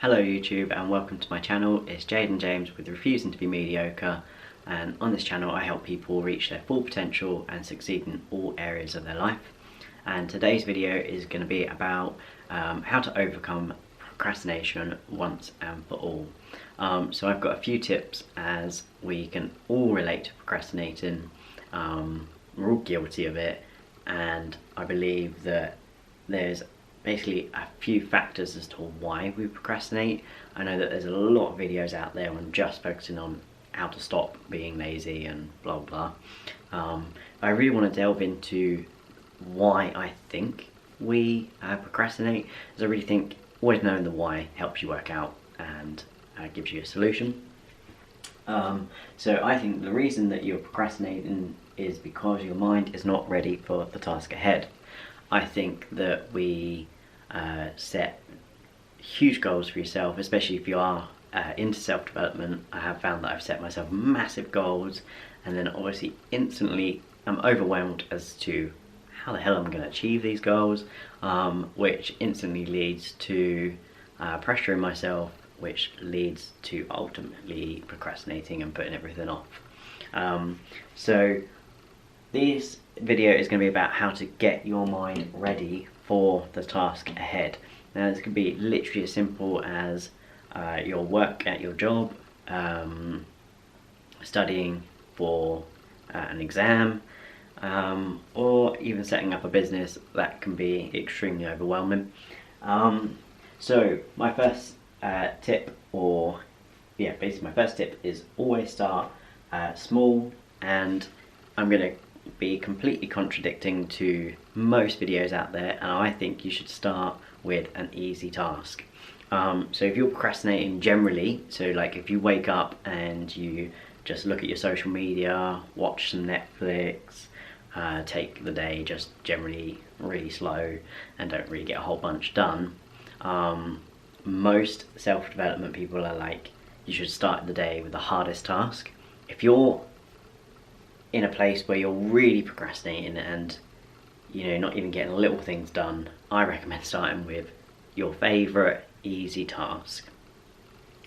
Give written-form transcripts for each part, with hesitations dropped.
Hello YouTube and welcome to my channel. It's Jaden James with Refusing to be Mediocre, and on this channel I help people reach their full potential and succeed in all areas of their life. And today's video is going to be about how to overcome procrastination once and for all. So I've got a few tips, as we can all relate to procrastinating. We're all guilty of it, and I believe that there's basically a few factors as to why we procrastinate. I know that there's a lot of videos out there on just focusing on how to stop being lazy and blah blah. I really want to delve into why I think we procrastinate, as I really think always knowing the why helps you work out and gives you a solution. So I think the reason that you're procrastinating is because your mind is not ready for the task ahead. I think that we set huge goals for yourself, especially if you are into self-development. I have found that I've set myself massive goals and then obviously instantly I'm overwhelmed as to how the hell I'm going to achieve these goals, which instantly leads to pressuring myself, which leads to ultimately procrastinating and putting everything off. So this video is going to be about how to get your mind ready for the task ahead. Now this could be literally as simple as your work at your job, studying for an exam, or even setting up a business. That can be extremely overwhelming. So my first tip, basically my first tip is always start small, and I'm going to be completely contradicting to most videos out there, and I think you should start with an easy task. So if you're procrastinating generally, so like if you wake up and you just look at your social media, watch some Netflix, take the day just generally really slow and don't really get a whole bunch done, most self-development people are like, you should start the day with the hardest task. If you're in a place where you're really procrastinating and not even getting little things done, I recommend starting with your favourite easy task,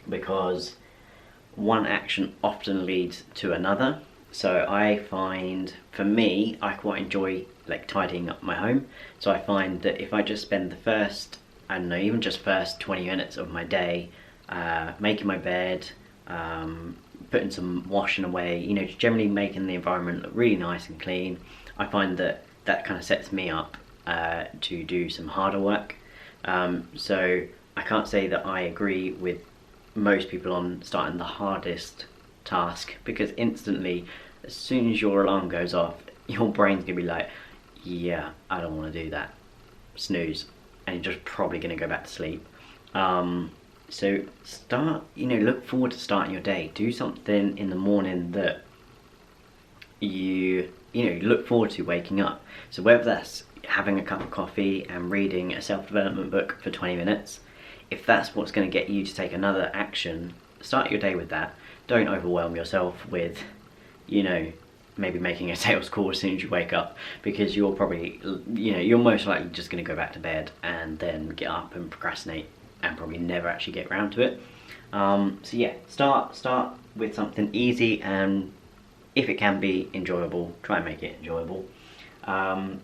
because one action often leads to another. So I find, for me, I quite enjoy like tidying up my home. So I find that if I just spend the first, I don't know, even just first 20 minutes of my day making my bed, putting some washing away, just generally making the environment look really nice and clean, I find that that kind of sets me up to do some harder work. So I can't say that I agree with most people on starting the hardest task, because instantly, as soon as your alarm goes off, your brain's gonna be like, yeah, I don't want to do that, snooze, and you're just probably gonna go back to sleep. So start, look forward to starting your day. Do something in the morning that you look forward to waking up. So whether that's having a cup of coffee and reading a self-development book for 20 minutes, if that's what's going to get you to take another action, start your day with that. Don't overwhelm yourself with, maybe making a sales call as soon as you wake up, because you're probably, you're most likely just going to go back to bed and then get up and procrastinate and probably never actually get around to it. So yeah, start with something easy, and if it can be enjoyable, try and make it enjoyable. Now,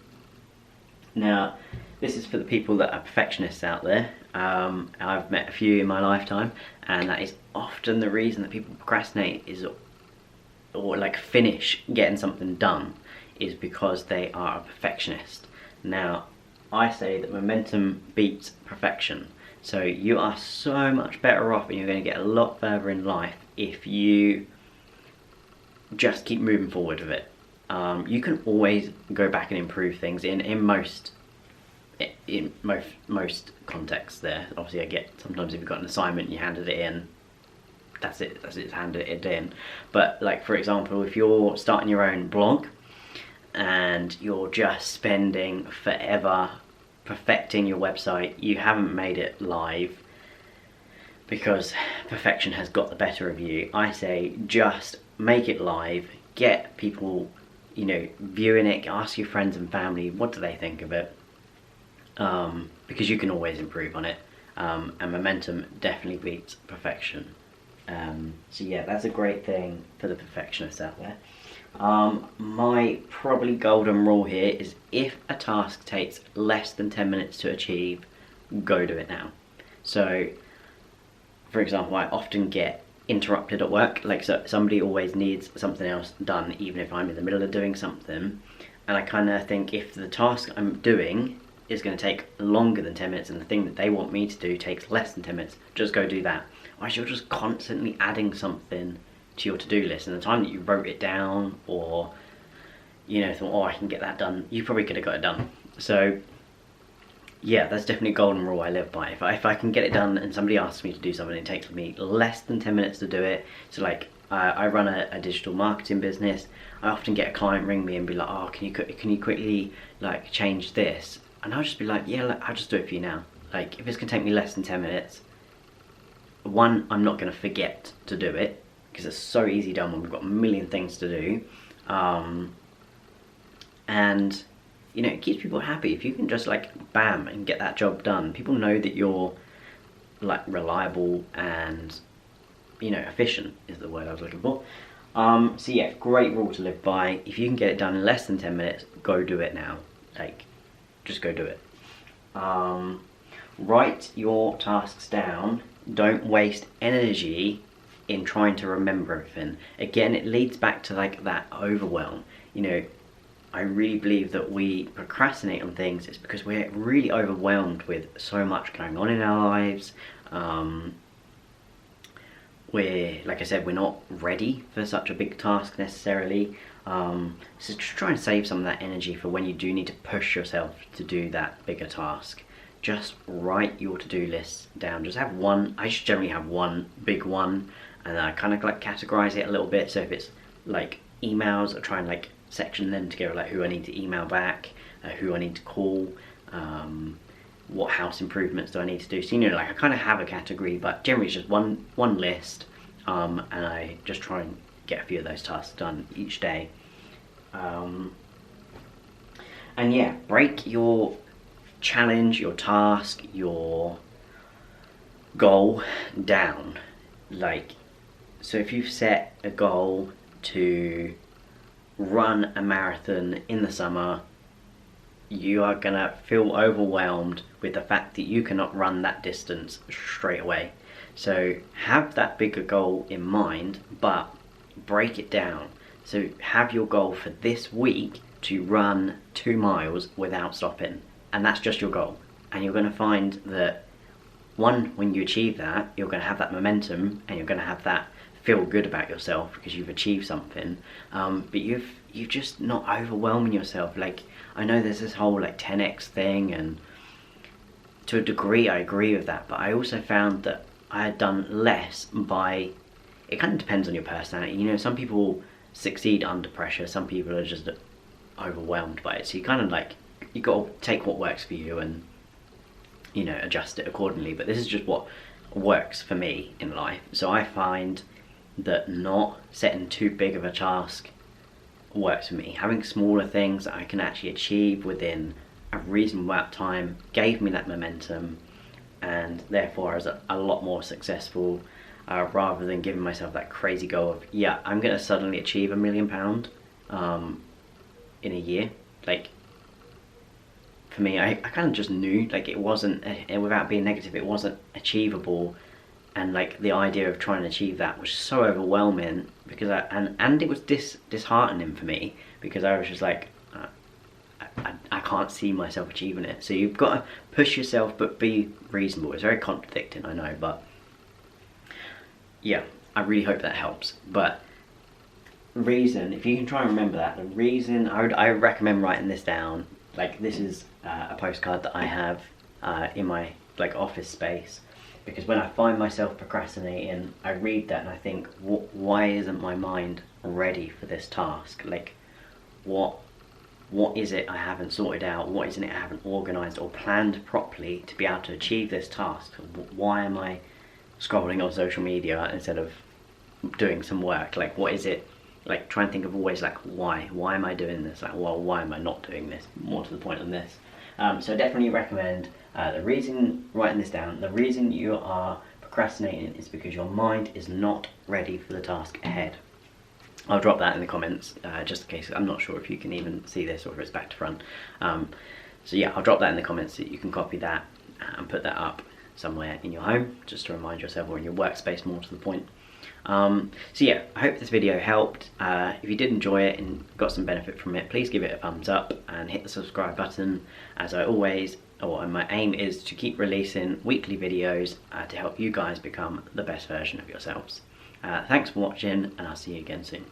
this is for the people that are perfectionists out there. I've met a few in my lifetime, and that is often the reason that people procrastinate or like finish getting something done, is because they are a perfectionist. Now, I say that momentum beats perfection. So you are so much better off, and you're going to get a lot further in life if you just keep moving forward with it. You can always go back and improve things in most contexts there. Obviously I get, sometimes if you've got an assignment, you handed it in, that's it, handed it in. But like, for example, if you're starting your own blog and you're just spending forever perfecting your website, you haven't made it live because perfection has got the better of you, I say just make it live, get people viewing it, ask your friends and family what do they think of it, because you can always improve on it. and momentum definitely beats perfection. So yeah, that's a great thing for the perfectionists out there. My probably golden rule here is if a task takes less than 10 minutes to achieve, go do it now. So, for example, I often get interrupted at work, like so somebody always needs something else done even if I'm in the middle of doing something, and I kind of think if the task I'm doing is going to take longer than 10 minutes and the thing that they want me to do takes less than 10 minutes, just go do that. Or you're just constantly adding something to your to-do list, and the time that you wrote it down or thought, oh, I can get that done, you probably could have got it done. So yeah, that's definitely a golden rule I live by. If I can get it done and somebody asks me to do something, it takes me less than 10 minutes to do it. So like I run a digital marketing business. I often get a client ring me and be like, oh, can you quickly like change this? And I'll just be like, yeah, I'll just do it for you now. Like if it's gonna take me less than 10 minutes, one, I'm not gonna forget to do it because it's so easy done when we've got a million things to do. And it keeps people happy if you can just like bam and get that job done. People know that you're like reliable and efficient is the word I was looking for. So yeah, great rule to live by. If you can get it done in less than 10 minutes, go do it now. Like just go do it. Write your tasks down. Don't waste energy in trying to remember everything. Again, it leads back to like that overwhelm. I really believe that we procrastinate on things. It's because we're really overwhelmed with so much going on in our lives. Like I said, we're not ready for such a big task necessarily. So just try and save some of that energy for when you do need to push yourself to do that bigger task. Just write your to-do list down. Just have one. I just generally have one big one, and I kind of like categorize it a little bit. So if it's like emails, I try and like section them together, like who I need to email back, who I need to call, what house improvements do I need to do. So like I kind of have a category, but generally it's just one list, and I just try and get a few of those tasks done each day. And yeah, break your challenge, your task, your goal down. Like, so if you've set a goal to run a marathon in the summer, you are gonna feel overwhelmed with the fact that you cannot run that distance straight away. So have that bigger goal in mind, but break it down. So have your goal for this week to run 2 miles without stopping, and that's just your goal. And you're gonna find that when you achieve that, you're gonna have that momentum and you're gonna have that feel good about yourself because you've achieved something, but you've just not overwhelming yourself. Like I know there's this whole like 10x thing, and to a degree I agree with that, but I also found that I had done less by, it kind of depends on your personality. Some people succeed under pressure, some people are just overwhelmed by it, so you kind of like, you got to take what works for you and adjust it accordingly. But this is just what works for me in life. So I find that not setting too big of a task works for me. Having smaller things that I can actually achieve within a reasonable amount of time gave me that momentum, and therefore I was a lot more successful, rather than giving myself that crazy goal of, yeah, I'm going to suddenly achieve £1 million in a year. Like, for me, I kind of just knew, like, it wasn't, without being negative, it wasn't achievable. And like the idea of trying to achieve that was so overwhelming, because and it was disheartening for me, because I was just like, I can't see myself achieving it. So you've got to push yourself but be reasonable. It's very contradicting, I know, but yeah, I really hope that helps. But reason, if you can try and remember that, the reason I recommend writing this down. Like this is a postcard that I have in my like office space. Because when I find myself procrastinating, I read that and I think, why isn't my mind ready for this task? Like, what is it I haven't sorted out? What isn't it I haven't organised or planned properly to be able to achieve this task? Why am I scrolling on social media instead of doing some work? Like, what is it? Like, try and think of always like, why? Why am I doing this? Like, well, why am I not doing this? More to the point than this. So definitely recommend Writing this down, the reason you are procrastinating is because your mind is not ready for the task ahead. I'll drop that in the comments, just in case. I'm not sure if you can even see this or if it's back to front. So yeah, I'll drop that in the comments so you can copy that and put that up somewhere in your home, just to remind yourself, or in your workspace, more to the point. So yeah, I hope this video helped. If you did enjoy it and got some benefit from it, please give it a thumbs up and hit the subscribe button. As I always, my aim is to keep releasing weekly videos to help you guys become the best version of yourselves. Thanks for watching, and I'll see you again soon.